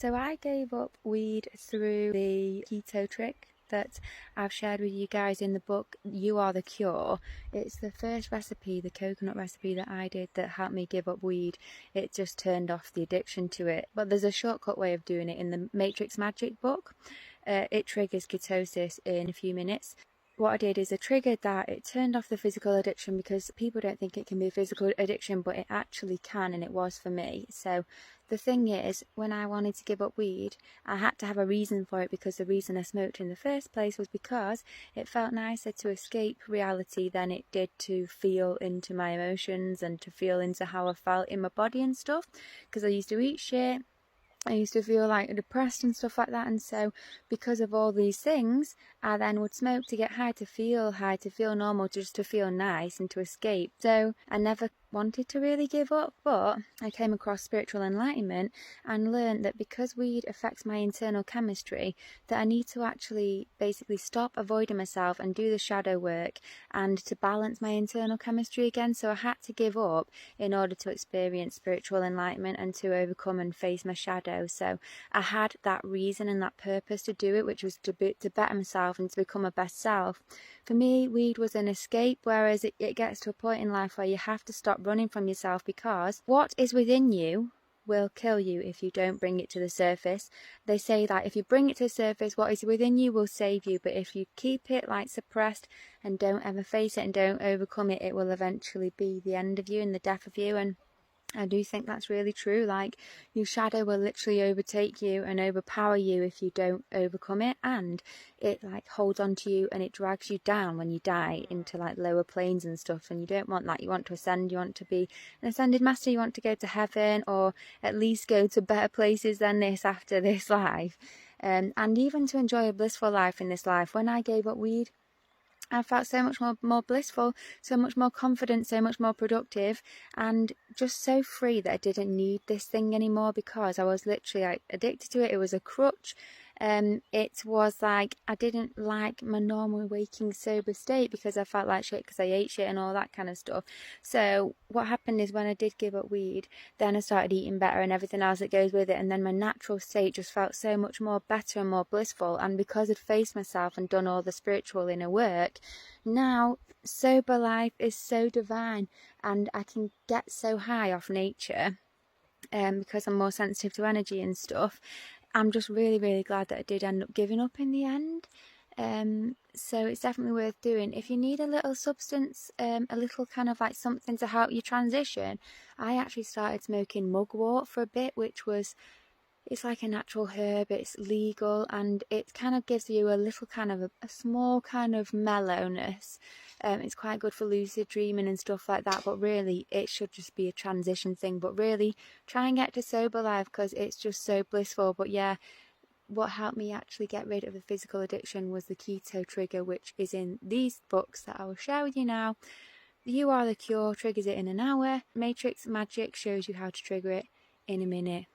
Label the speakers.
Speaker 1: So I gave up weed through the keto trick that I've shared with you guys in the book You Are the Cure. It's the first recipe, the coconut recipe that I did, that helped me give up weed. It just turned off the addiction to it. But there's a shortcut way of doing it in the Matrix Magic book. It triggers ketosis in a few minutes. What I did is I triggered that. It turned off the physical addiction, because people don't think it can be a physical addiction, but it actually can, and it was for me. So the thing is, when I wanted to give up weed, I had to have a reason for it, because the reason I smoked in the first place was because it felt nicer to escape reality than it did to feel into my emotions and to feel into how I felt in my body and stuff, because I used to eat shit. I used to feel like depressed and stuff like that, and so because of all these things, I then would smoke to get high, to feel normal, just to feel nice and to escape. So I never wanted to really give up, but I came across spiritual enlightenment and learned that because weed affects my internal chemistry, that I need to actually basically stop avoiding myself and do the shadow work and to balance my internal chemistry again. So I had to give up in order to experience spiritual enlightenment and to overcome and face my shadow. So I had that reason and that purpose to do it, which was to better myself and to become my best self. For me, weed was an escape, whereas it gets to a point in life where you have to stop running from yourself, because what is within you will kill you if you don't bring it to the surface. They say that if you bring it to the surface, what is within you will save you, but if you keep it like suppressed and don't ever face it and don't overcome it, it will eventually be the end of you and the death of you. And I do think that's really true. Like, your shadow will literally overtake you and overpower you if you don't overcome it, and it like holds on to you and it drags you down when you die into like lower planes and stuff, and you don't want that. You want to ascend, you want to be an ascended master, you want to go to heaven, or at least go to better places than this after this life, and even to enjoy a blissful life in this life. When I gave up weed, I felt so much more blissful, so much more confident, so much more productive, and just so free that I didn't need this thing anymore, because I was literally addicted to it. It was a crutch. It was like I didn't like my normal waking sober state, because I felt like shit because I ate shit and all that kind of stuff. So what happened is, when I did give up weed, then I started eating better and everything else that goes with it, and then my natural state just felt so much more better and more blissful. And because I'd faced myself and done all the spiritual inner work, now sober life is so divine, and I can get so high off nature, because I'm more sensitive to energy and stuff. I'm just really, really glad that I did end up giving up in the end. So it's definitely worth doing. If you need a little substance, a little kind of like something to help you transition, I actually started smoking mugwort for a bit, which was, it's like a natural herb, it's legal, and it kind of gives you a little kind of a small kind of mellowness. It's quite good for lucid dreaming and stuff like that, but really it should just be a transition thing. But really try and get to sober life, because it's just so blissful. But yeah, what helped me actually get rid of the physical addiction was the keto trigger, which is in these books that I will share with you now. You Are the Cure triggers it in an hour. Matrix Magic shows you how to trigger it in a minute.